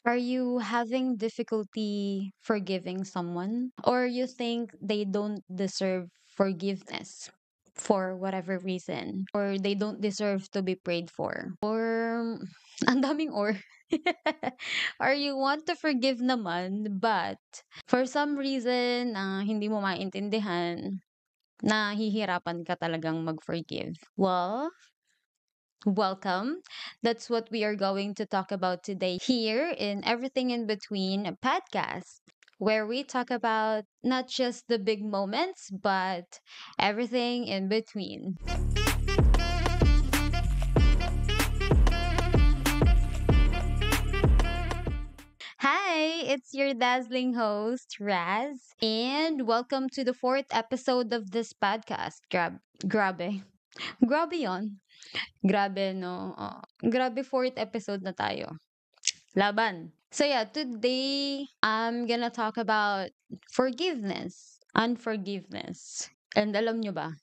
Are you having difficulty forgiving someone? Or you think they don't deserve forgiveness for whatever reason? Or they don't deserve to be prayed for? Or, ang daming or. Or you want to forgive naman, but for some reason, hindi mo maintindihan, nahihirapan ka talagang mag-forgive. Well, welcome. That's what we are going to talk about today here in Everything in Between a podcast, where we talk about not just the big moments, but everything in between. Hi, it's your dazzling host, Raz, and welcome to the fourth episode of this podcast. Grabe. Grabe yon. Grabe, no? Grabe, fourth episode na tayo. Laban. So yeah, today I'm gonna talk about forgiveness, unforgiveness. And alam nyo ba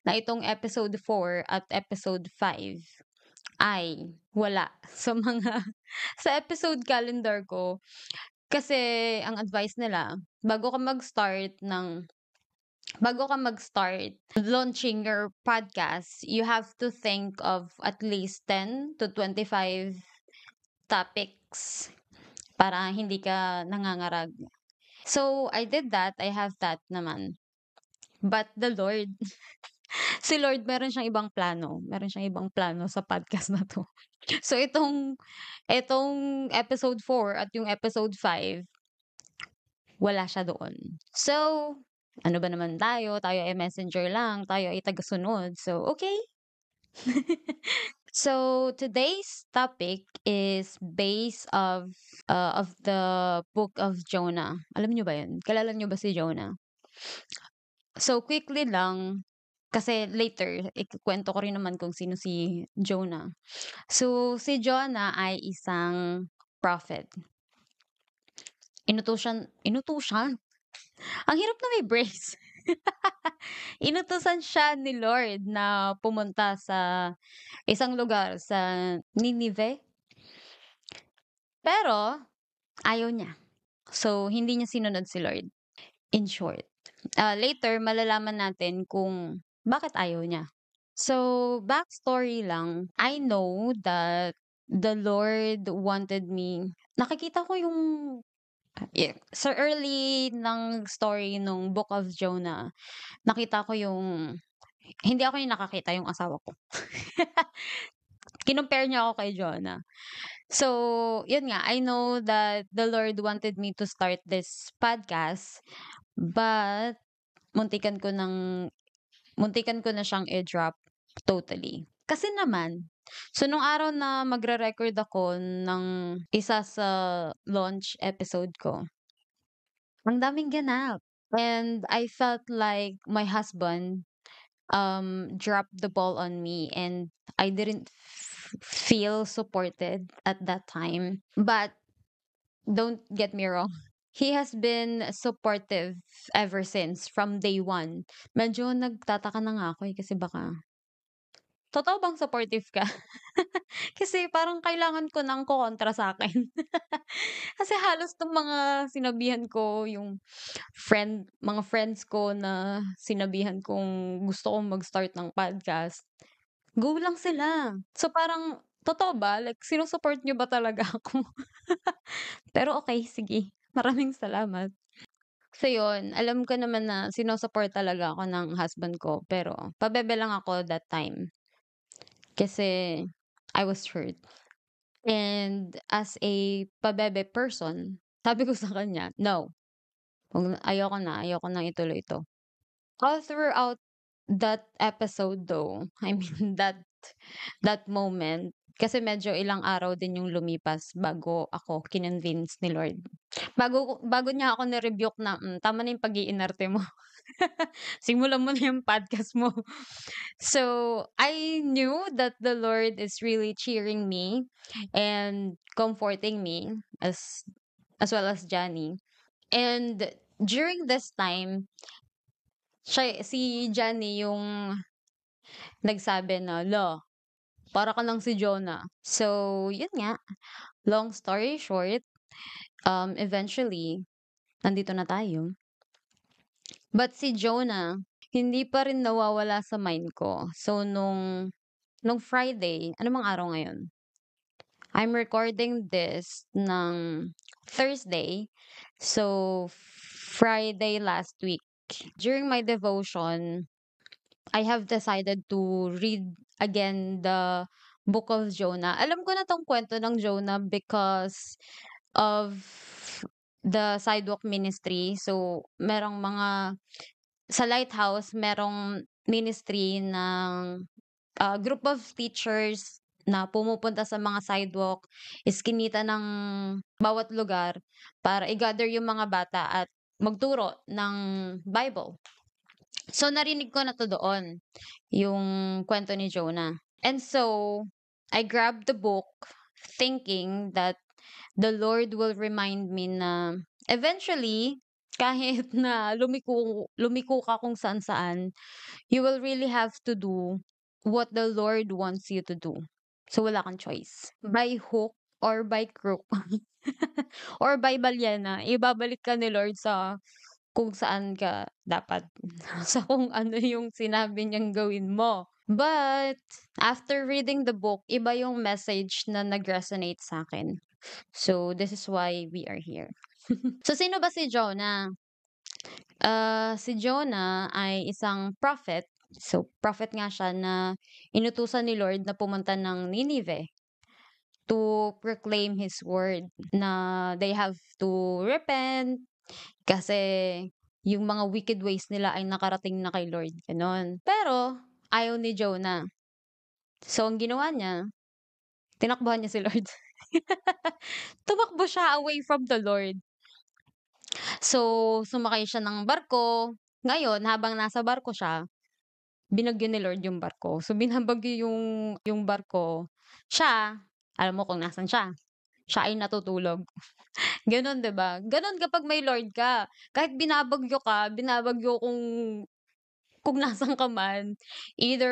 na itong episode 4 at episode 5 ay wala sa mga sa episode calendar ko kasi ang advice nila bago ka mag-start launching your podcast, you have to think of at least 10 to 25 topics para hindi ka nangangarag. So, I did that. I have that naman. But the Lord, si Lord meron siyang ibang plano. Meron siyang ibang plano sa podcast na 'to. So, itong episode 4 at yung episode 5 wala siya doon. So, ano ba naman tayo? Tayo ay messenger lang, tayo ay tagasunod. So, okay. So today's topic is based of the book of Jonah. Alam niyo ba 'yun? Kilala niyo ba si Jonah? So quickly lang kasi later ikukuwento ko rin naman kung sino si Jonah. So si Jonah ay isang prophet. Inutusan? Ang hirap na may brace. Inutusan siya ni Lord na pumunta sa isang lugar sa Ninive. Pero ayaw niya. So, hindi niya sinunod si Lord, in short. Later malalaman natin kung bakit ayaw niya. So, backstory lang, I know that the Lord wanted me nakikita ko yung sa early ng story nung Book of Jonah, nakita ko yung hindi ako yung nakakita, yung asawa ko. Kinompare niya ako kay Jonah. So, yun nga, I know that the Lord wanted me to start this podcast, but muntikan ko ng muntikan ko na siyang i-drop totally. Kasi naman, so nung araw na magre-record ako ng isa sa launch episode ko, ang daming ganap. And I felt like my husband dropped the ball on me and I didn't feel supported at that time. But don't get me wrong. He has been supportive ever since from day one. Medyo nagtataka na nga ako kasi baka, totoo bang supportive ka? Kasi parang kailangan ko ng kukontra sa akin. Kasi halos ng mga sinabihan ko, yung mga friends ko na sinabihan kong gusto kong mag-start ng podcast, go lang sila. So parang, totoo ba? Like, sinusupport niyo ba talaga ako? Pero okay, sige. Maraming salamat. So yun, alam ko naman na sino-support talaga ako ng husband ko, pero pabebe lang ako that time. Kasi I was hurt. And as a pabebe person, sabi ko sa kanya, "No, ayoko na ituloy 'to." All throughout that episode though, I mean that moment, kasi medyo ilang araw din yung lumipas bago ako kinonvince ni Lord. Bago niya ako ni-rebuke na, "Tama na yung pag-iinarte mo. Simulan mo na yung podcast mo." So, I knew that the Lord is really cheering me and comforting me as well as Johnny. And during this time, si Johnny yung nagsabi na, "Lo, para ka lang si Jonah. So, yun nga, long story short, eventually, nandito na tayo. But si Jonah, hindi pa rin nawawala sa mind ko. So, nung Friday, ano bang araw ngayon? I'm recording this ng Thursday. So, Friday last week. During my devotion, I have decided to read again the book of Jonah. Alam ko na tong kwento ng Jonah because of the sidewalk ministry. So, merong mga sa Lighthouse, merong ministry ng group of teachers na pumupunta sa mga sidewalk, iskinita ng bawat lugar para i-gather yung mga bata at magturo ng Bible. So, narinig ko na 'to doon, yung kwento ni Jonah. And so, I grabbed the book thinking that the Lord will remind me na eventually, kahit na lumiko ka kung saan-saan, you will really have to do what the Lord wants you to do. So, wala kang choice. By hook or by crook or by balyena, ibabalik ka ni Lord sa kung saan ka dapat, sa kung ano yung sinabi niyang gawin mo. But, after reading the book, iba yung message na nag-resonate sa'kin. So, this is why we are here. So, sino ba si Jonah? Si Jonah ay isang prophet. So, prophet nga siya na inutusan ni Lord na pumunta ng Nineveh to proclaim His word na they have to repent kasi yung mga wicked ways nila ay nakarating na kay Lord, gano'n. Pero ayaw ni Jonah. So, ang ginawa niya, tinakbuhan niya si Lord. Tumakbo siya away from the Lord. So, sumakay siya ng barko. Ngayon, habang nasa barko siya, binagyo ni Lord yung barko. So, binabagyo yung barko. Siya, alam mo kung nasaan siya. Siya ay natutulog. Gano'n, 'di ba? Gano'n kapag may Lord ka. Kahit binabagyo ka, binabagyo kung nasaan ka man, either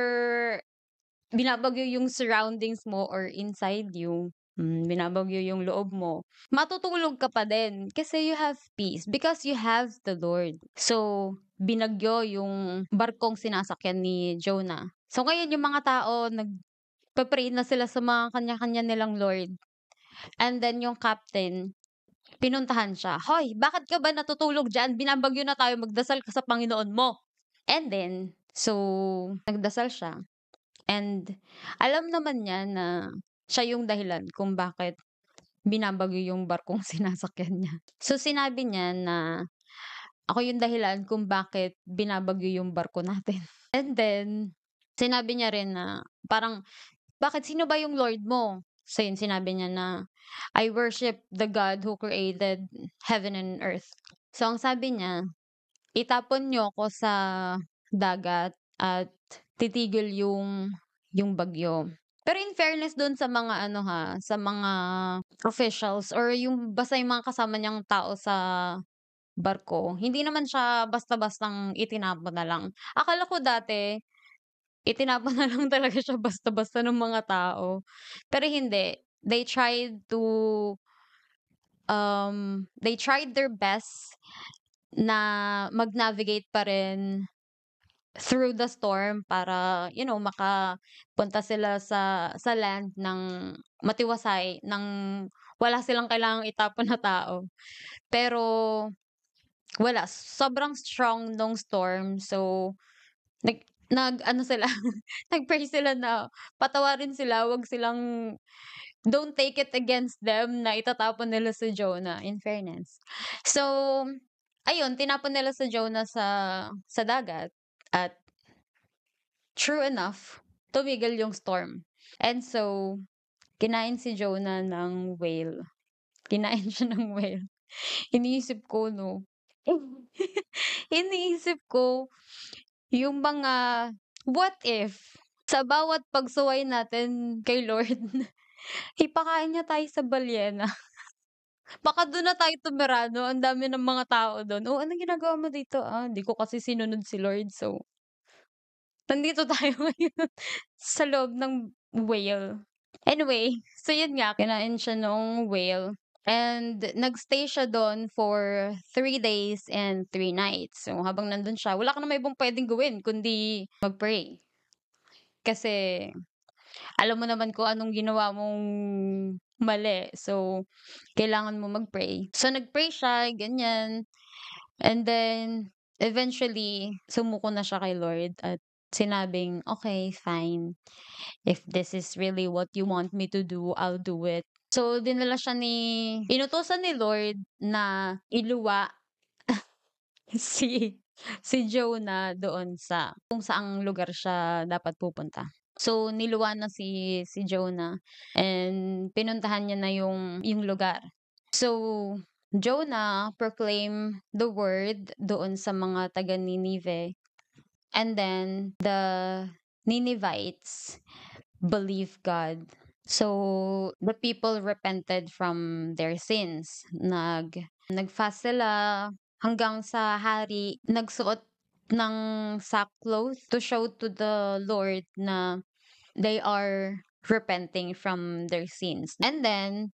binabagyo yung surroundings mo or inside you, binabagyo yung loob mo, matutulog ka pa din kasi you have peace because you have the Lord. So, binagyo yung barkong sinasakyan ni Jonah. So, ngayon yung mga tao nagpa-pray na sila sa mga kanya-kanya nilang Lord. And then yung captain, pinuntahan siya, "Hoy, bakit ka ba natutulog diyan? Binabagyo na tayo, magdasal ka sa Panginoon mo." And then, so, nagdasal siya. And alam naman niya na siya yung dahilan kung bakit binabagyo yung barkong sinasakyan niya. So, sinabi niya na, "Ako yung dahilan kung bakit binabagyo yung barko natin." And then, sinabi niya rin na parang, "Bakit, sino ba yung Lord mo?" So, yun sinabi niya na, "I worship the God who created heaven and earth." So, ang sabi niya, "Itapon niyo ako sa dagat at titigil yung bagyo." Pero in fairness dun sa mga ano sa mga officials or yung basta yung mga kasama niyang tao sa barko, hindi naman siya basta-bastang itinapon na lang. Akala ko dati, itinapon na lang talaga siya basta-basta ng mga tao. Pero hindi, they tried their best na mag-navigate pa rin through the storm para, makapunta sila sa land ng matiwasay, ng wala silang kailangang itapon na tao. Pero wala, sobrang strong nung storm. So, nag-ano sila, nag-pray sila na patawarin sila, don't take it against them na itatapon nila si Jonah, in fairness. So, ayun, tinapon nila si Jonah sa dagat at true enough, tumigil yung storm. And so, kinain si Jonah ng whale. Kinain siya ng whale. Iniisip ko 'no, iniisip ko yung mga what if sa bawat pagsuway natin kay Lord, ipakain niya tayo sa balyena. Baka dun na tayo tumira 'no, ang dami ng mga tao dun, "Oh, anong ginagawa mo dito?" "Ah, 'di ko kasi sinunod si Lord, so nandito tayo ngayon sa loob ng whale. Anyway, so yun nga, kinain siya nung whale. And nagstay siya doon for 3 days and 3 nights. So habang nandun siya, wala ka na may ibang pwedeng gawin kundi mag-pray. Kasi alam mo naman kung anong ginawa mong mali. So, kailangan mo mag-pray. So, nag-pray siya, ganyan. And then, eventually, sumuko na siya kay Lord at sinabing, okay, fine. If this is really what you want me to do, I'll do it. So, inutosan ni Lord na iluwa si, si Jonah doon sa, kung saang lugar siya dapat pupunta. So, niluwa na si Jonah and pinuntahan niya na yung lugar. So, Jonah proclaim the word doon sa mga taga Nineveh. And then, the Ninevites believe God. So, the people repented from their sins. Nag-fast sila hanggang sa hari nagsuot ng sackcloth to show to the Lord na they are repenting from their sins. And then,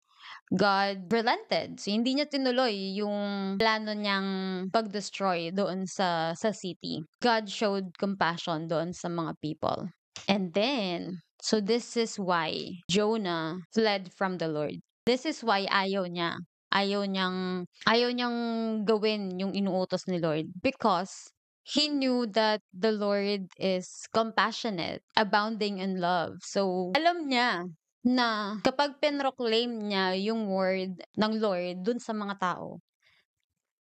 God relented. So, hindi niya tinuloy yung plano niyang pag-destroy doon sa city. God showed compassion doon sa mga people. And then, so this is why Jonah fled from the Lord. This is why ayaw niya. Ayaw niyang gawin yung inuutos ni Lord. Because he knew that the Lord is compassionate, abounding in love. So, alam niya na kapag pinroclaim niya yung word ng Lord dun sa mga tao,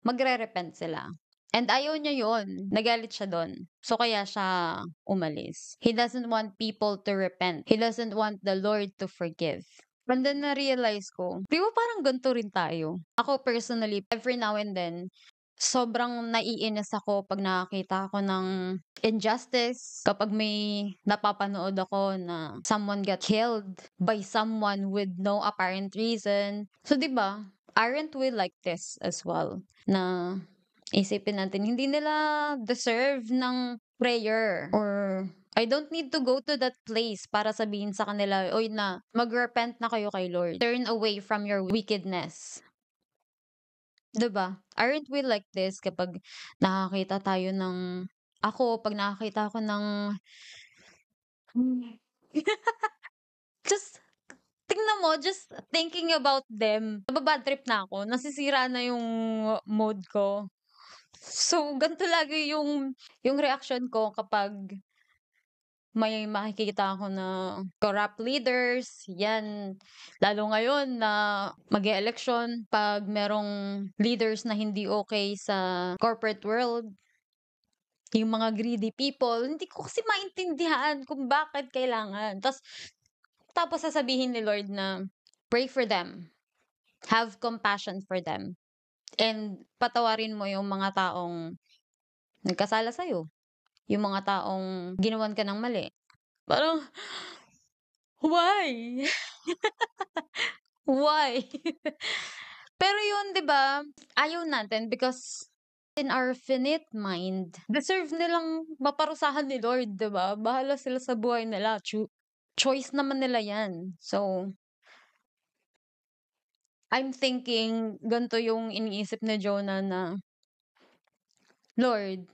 magre-repent sila. And ayaw niya yon. Nagalit siya doon. So kaya siya umalis. He doesn't want people to repent. He doesn't want the Lord to forgive. And then na-realize ko, di ba parang ganito rin tayo? Ako personally, every now and then, sobrang naiinis ako pag nakakita ako ng injustice. Kapag may napapanood ako na someone got killed by someone with no apparent reason. So, di ba, aren't we like this as well? Na isipin natin, hindi nila deserve ng prayer or I don't need to go to that place para sabihin sa kanila, oy na, mag-repent na kayo kay Lord. Turn away from your wickedness. 'Di ba? Aren't we like this kapag nakakita tayo ng pag nakakita ako ng just tingnan mo, just thinking about them, naba-bad trip na ako, nasisira na yung mood ko. So, ganito lagi yung reaction ko kapag may makikita ako na corrupt leaders, yan. Lalo ngayon na mag-e-election, pag merong leaders na hindi okay sa corporate world, yung mga greedy people, hindi ko kasi maintindihan kung bakit kailangan. Tapos sasabihin ni Lord na, pray for them. Have compassion for them. And patawarin mo yung mga taong nagkasala sa'yo. Yung mga taong ginawan ka ng mali. Parang, why? Why? Pero yun, 'di ba? Ayaw natin because in our finite mind, deserve nilang maparusahan ni Lord, 'di ba? Bahala sila sa buhay nila. Choice naman nila 'yan. So, I'm thinking ganito yung iniisip ni Jonah na, Lord,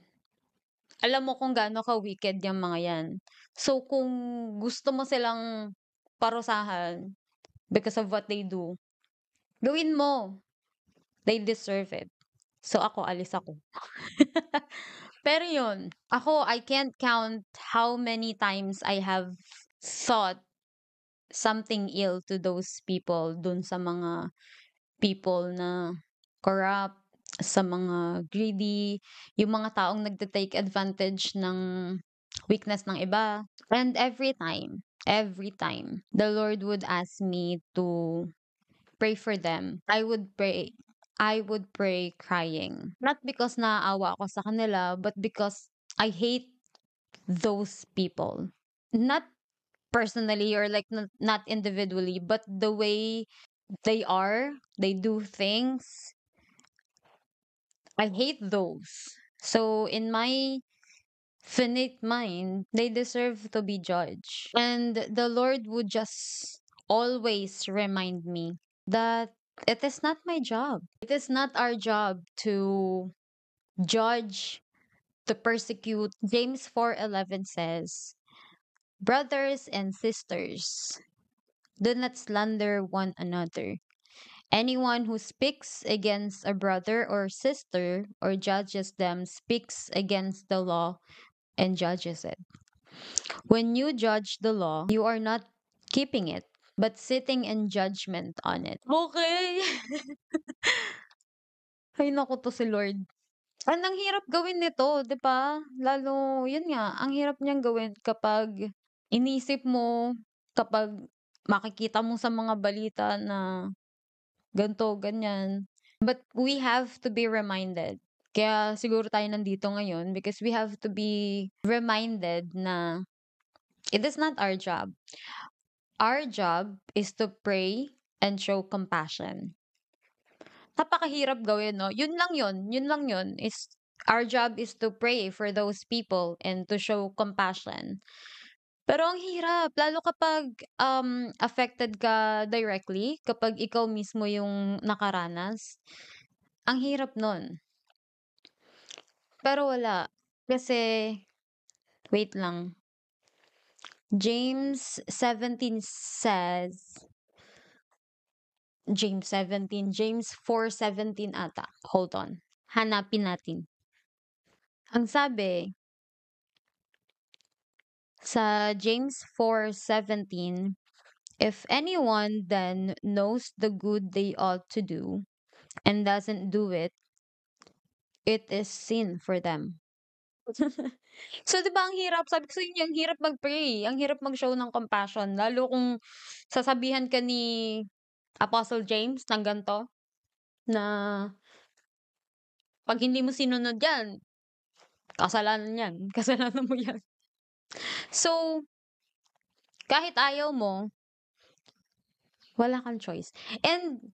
alam mo kung gaano ka-wicked yung mga 'yan. So, kung gusto mo silang parusahan because of what they do, gawin mo. They deserve it. So ako, alis ako. Pero yun, I can't count how many times I have thought something ill to those people dun sa mga people na corrupt, sa mga greedy, yung mga taong nagte-take advantage ng weakness ng iba. And every time, the Lord would ask me to pray for them. I would pray crying. Not because naaawa ako sa kanila, but because I hate those people. Not personally or like not individually, but the way they do things. I hate those. So in my finite mind, they deserve to be judged. And the Lord would just always remind me that it is not my job. It is not our job to judge, to persecute. James 4:11 says, "Brothers and sisters, do not slander one another. Anyone who speaks against a brother or sister or judges them speaks against the law and judges it. When you judge the law, you are not keeping it, but sitting in judgment on it." Okay. Ay, naku to si Lord. Ang hirap gawin nito, 'di ba? Lalo, yun nga, ang hirap niyang gawin kapag inisip mo, kapag makikita mo sa mga balita na ganto, ganyan. But we have to be reminded. Kaya siguro tayo nandito ngayon because we have to be reminded na it is not our job. Our job is to pray and show compassion. Napakahirap gawin, no? Yun lang yun, is our job is to pray for those people and to show compassion. Pero ang hirap, lalo kapag affected ka directly, kapag ikaw mismo yung nakaranas, ang hirap nun. Pero wala, kasi wait lang. James 17 says, James 4:17 ata. Hold on. Hanapin natin. Ang sabi sa James 4:17, "If anyone then knows the good they ought to do and doesn't do it, it is sin for them." So, 'di ba ang hirap? Sabi ko sa inyo, ang hirap mag-pray, ang hirap mag-show ng compassion, lalo kung sasabihan ka ni Apostle James ng gan'to, na 'pag hindi mo sinunod 'yan, kasalanan 'yan, kasalanan mo 'yan. So, kahit ayaw mo, wala kang choice. And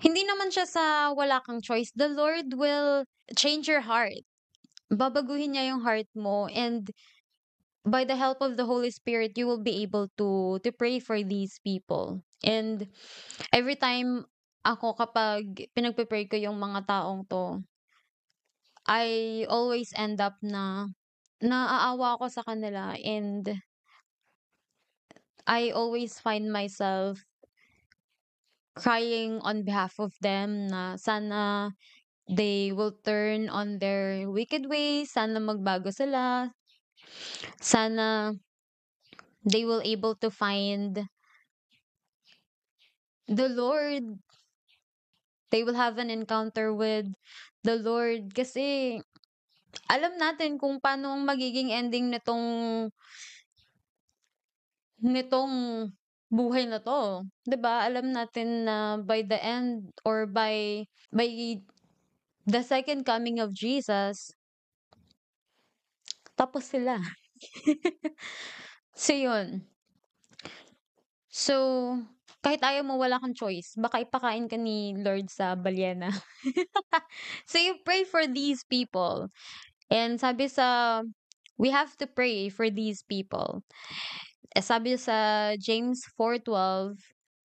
hindi naman siya sa wala kang choice, the Lord will change your heart. Babaguhin niya yung heart mo, and by the help of the Holy Spirit, you will be able to pray for these people. And every time ako, kapag pinagpe-pray ko yung mga taong 'to, I always end up na naaawa ako sa kanila, and I always find myself crying on behalf of them na sana they will turn on their wicked ways, sana magbago sila, sana they will able to find the Lord, they will have an encounter with the Lord. Kasi alam natin kung paano ang magiging ending nitong buhay na 'to, 'di ba? Alam natin na by the end, or by the second coming of Jesus, tapos sila. So, yun. So, kahit ayaw mo, wala kang choice. Baka ipakain ka ni Lord sa balyena. So, you pray for these people. And sabi sa, we have to pray for these people. Sabi sa James 4:12,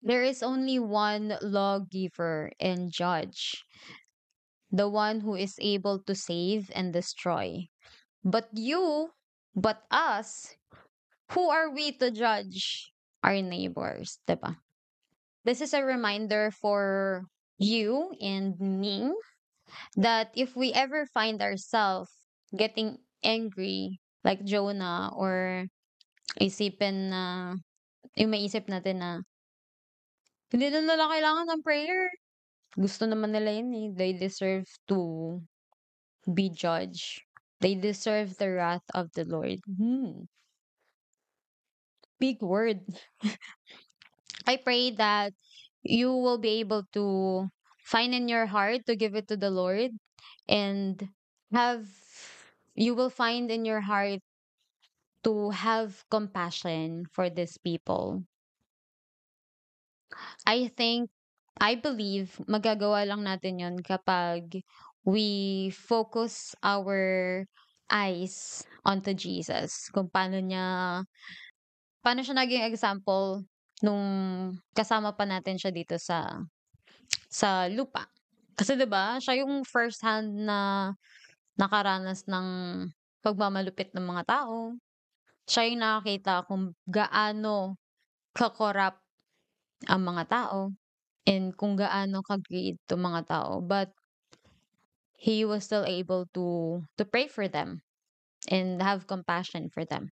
there is only one lawgiver and judge, the one who is able to save and destroy. But but us, who are we to judge our neighbors, diba? This is a reminder for you and me that if we ever find ourselves getting angry like Jonah, or isipin na, yung maisip natin na hindi na nila kailangan ng prayer. Gusto naman nila yun eh. They deserve to be judged. They deserve the wrath of the Lord. Big word. I pray that you will be able to find in your heart to give it to the Lord, and have you will find in your heart to have compassion for these people. I think, I believe, magagawa lang natin yon kapag we focus our eyes onto Jesus, kung paano siya naging example nung kasama pa natin siya dito sa lupa. Kasi 'di ba, siya yung first hand na nakaranas ng pagmamalupit ng mga tao. Siya yung nakakita kung gaano ka-corrupt ang mga tao and kung gaano ka-greed 'tong mga tao. But he was still able to pray for them and have compassion for them.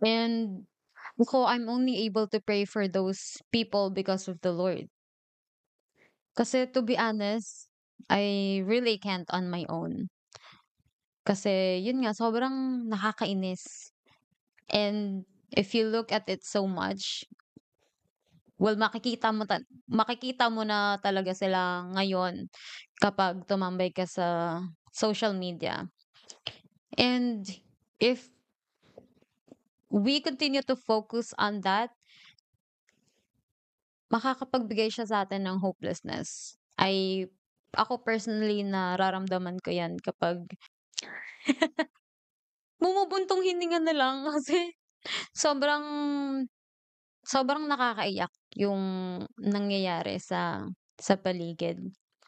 And I'm only able to pray for those people because of the Lord. Kasi to be honest, I really can't on my own. Kasi yun nga, sobrang nakakainis. And if you look at it so much, well, makikita mo na talaga sila ngayon kapag tumambay ka sa social media. And if we continue to focus on that, makakapagbigay siya sa atin ng hopelessness. Ako personally nararamdaman ko 'yan kapag bumubuntong hininga na lang kasi sobrang sobrang nakakaiyak yung nangyayari sa paligid.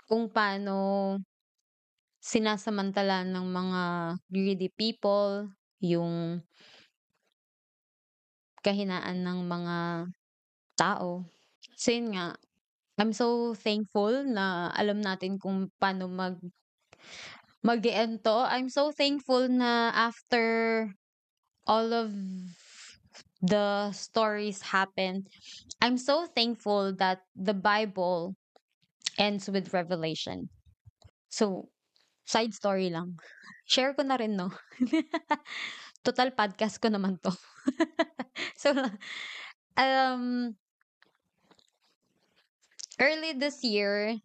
Kung paano sinasamantala ng mga greedy people yung kahinaan ng mga tao. So yun nga, I'm so thankful na alam natin kung paano mag-e-end 'to. I'm so thankful na after all of the stories happen, I'm so thankful that the Bible ends with Revelation. So, side story lang. Share ko na rin 'no. Total podcast ko naman 'to. So, um, early this year,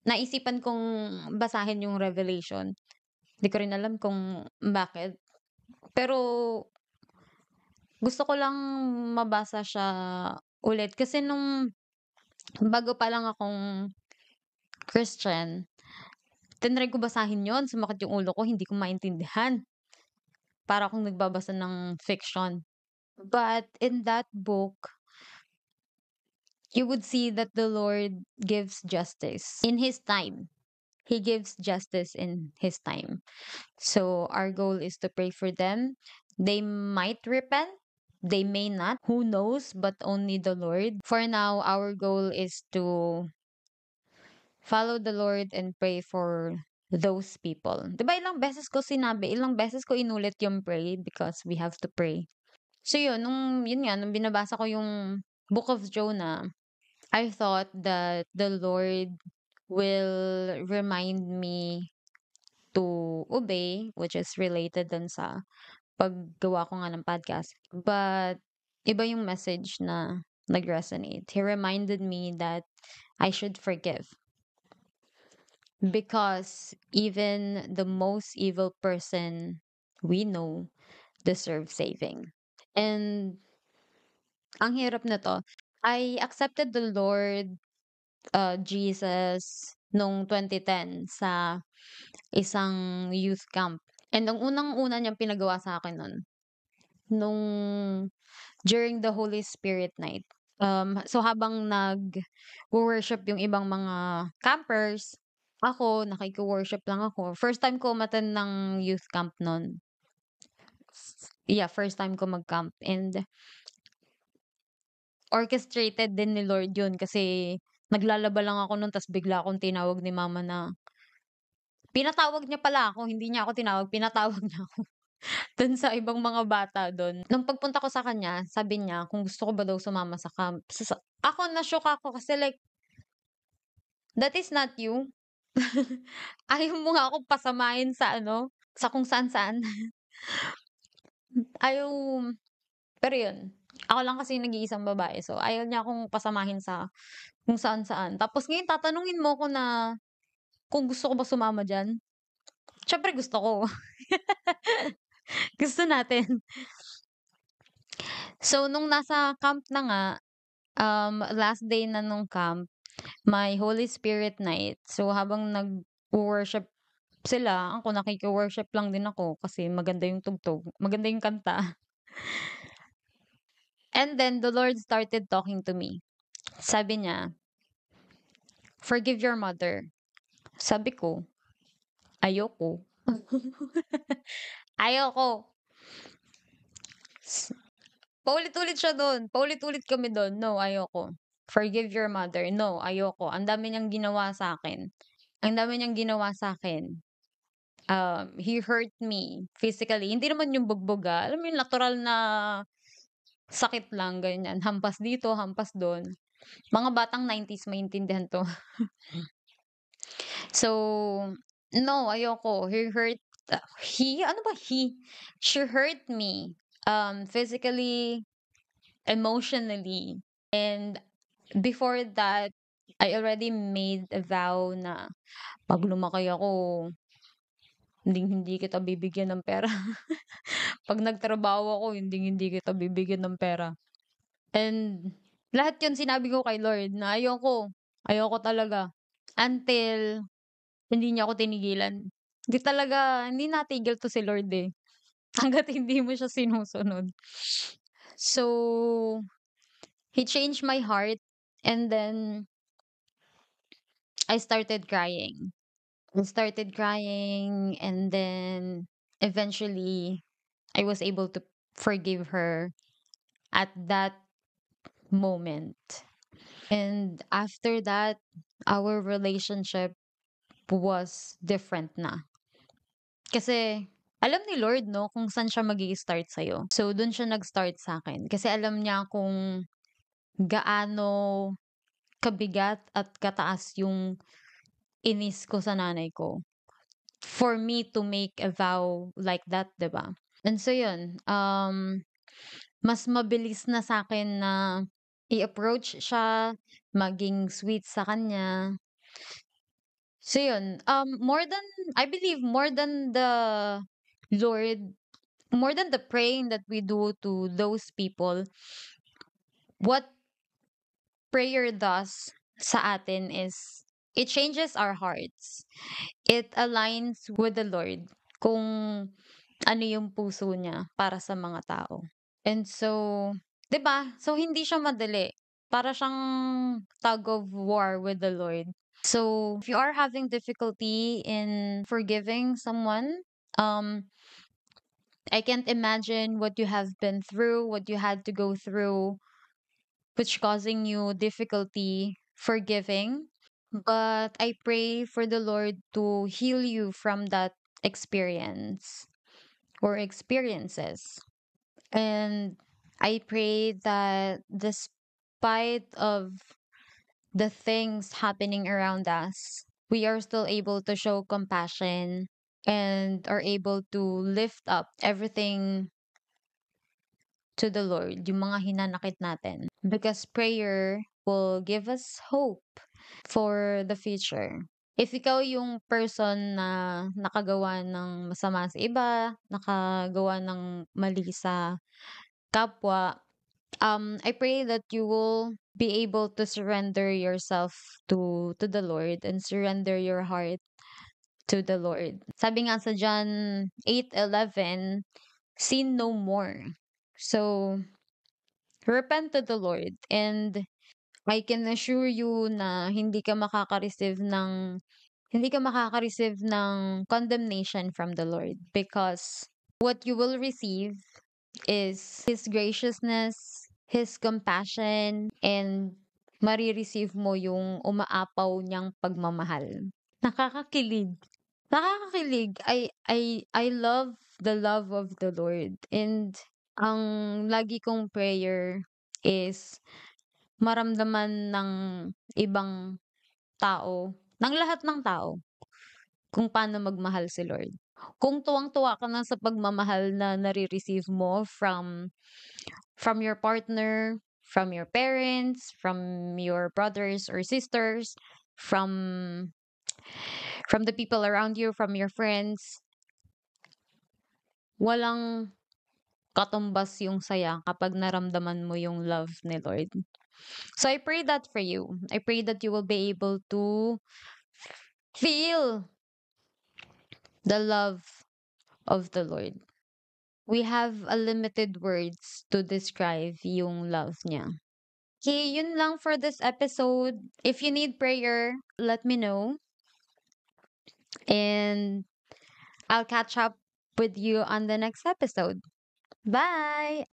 naisipan kong basahin yung Revelation. Di ko rin alam kung bakit. Pero gusto ko lang mabasa siya ulit kasi nung bago pa lang akong Christian, tinry ko basahin yon, sumakit yung ulo ko, hindi ko maintindihan. Para akong nagbabasa ng fiction. But in that book, you would see that the Lord gives justice in His time. He gives justice in His time. So our goal is to pray for them. They might repent. They may not. Who knows? But only the Lord. For now, our goal is to follow the Lord and pray for those people. Diba ilang beses ko sinabi, ilang beses ko inulit yung pray because we have to pray. So yun nga, nung binabasa ko yung Book of Jonah, I thought that the Lord will remind me to obey, which is related dun sa paggawa ko nga ng podcast. But iba yung message na nag-resonate. He reminded me that I should forgive. Because even the most evil person we know deserves saving. And ang hirap na 'to, I accepted the Lord, Jesus nung 2010 sa isang youth camp. And ang unang-una niyang pinagawa sa'kin nun, nung during the Holy Spirit night. So habang nag-wo-worship yung ibang mga campers, ako nakiki-worship lang ako. First time ko umattend ng youth camp nun. Yeah, first time ko mag-camp and orchestrated din ni Lord yun kasi naglalaba lang ako nun ta's bigla akong tinawag ni mama na pinatawag niya pala ako, hindi niya ako tinawag, pinatawag niya ako dun sa ibang mga bata dun. Nung pagpunta ko sa kanya, sabi niya kung gusto ko ba daw sumama sa camp. Ako na-shock ako kasi like, that is not you. Ayaw mo nga akong pasamahin sa ano, sa kung saan-saan. Ayaw pero yun, ako lang kasi yung nag-iisang babae so ayaw niya akong pasamahin sa kung saan-saan. Tapos ngayon tatanungin mo ko na kung gusto ko ba sumama diyan? Siyempre gusto ko. Gusto natin. So nung nasa camp na nga, last day na nung camp, may Holy Spirit night. So habang nag-worship sila, ako nakiki-worship lang din ako kasi maganda yung tugtog, maganda yung kanta. And then the Lord started talking to me. Sabi niya, "Forgive your mother." Sabi ko, "Ayoko." Ayoko. S paulit-ulit siya dun, paulit-ulit kami dun, "No, ayoko. Forgive your mother." "No, ayoko. Ang dami niyang ginawa sa'kin. Ang dami niyang ginawa sa'kin. He hurt me physically." Hindi naman yung bugbog, alam mo yung natural na sakit lang, ganyan. Hampas dito, hampas dun. Mga batang 90s maintindihan 'to. So, no, ayoko. Ano ba he? She hurt me, physically, emotionally. And before that, I already made a vow na 'pag lumaki ako, hinding-hindi kita bibigyan ng pera. 'Pag nagtrabaho ako, hinding-hindi kita bibigyan ng pera. And lahat 'yun sinabi ko kay Lord na ayoko, ayoko talaga. Until hindi niya ako tinigilan. Hindi natigil 'to si Lord, eh, hangga't hindi mo siya sinusunod. So, He changed my heart, and then I started crying. I started crying, and then eventually I was able to forgive her at that moment. And after that, our relationship was different na. Kasi alam ni Lord 'no, kung saan siya mag-i-start sa'yo. So dun siya nag-start sa'kin kasi alam niya kung gaano kabigat at kataas yung inis ko sa nanay ko for me to make a vow like that, 'di ba? And so yun, mas mabilis na sa'kin na i-approach siya, maging sweet sa kanya. So yun, I believe more than the Lord, more than the praying that we do to those people, what prayer does sa atin is it changes our hearts. It aligns with the Lord kung ano yung puso niya para sa mga tao. And so, 'di ba? So hindi siya madali. Para siyang tug of war with the Lord. So, if you are having difficulty in forgiving someone, um I can't imagine what you have been through, what you had to go through, which causing you difficulty forgiving. But I pray for the Lord to heal you from that experience or experiences. And I pray that despite of the things happening around us, we are still able to show compassion and are able to lift up everything to the Lord, yung mga hinanakit natin. Because prayer will give us hope for the future. If ikaw yung person na nakagawa ng masama sa iba, nakagawa ng mali sa kapwa, I pray that you will be able to surrender yourself to the Lord and surrender your heart to the Lord. Sabi nga sa John 8:11, sin no more. So, repent to the Lord, and I can assure you na hindi ka makaka-receive ng condemnation from the Lord, because what you will receive is His graciousness, His compassion, and mare-receive mo yung umaapaw niyang pagmamahal. Nakakakilig. Nakakakilig. I love the love of the Lord, and ang lagi kong prayer is maramdaman ng ibang tao, ng lahat ng tao, kung paano magmahal si Lord. Kung tuwang-tuwa ka na sa pagmamahal na nare-receive mo from your partner, from your parents, from your brothers or sisters, from the people around you, from your friends, walang katumbas yung saya kapag naramdaman mo yung love ni Lord. So I pray that for you. I pray that you will be able to feel the love of the Lord. We have a limited words to describe yung love niya. Okay, yun lang for this episode. If you need prayer, let me know. And I'll catch up with you on the next episode. Bye!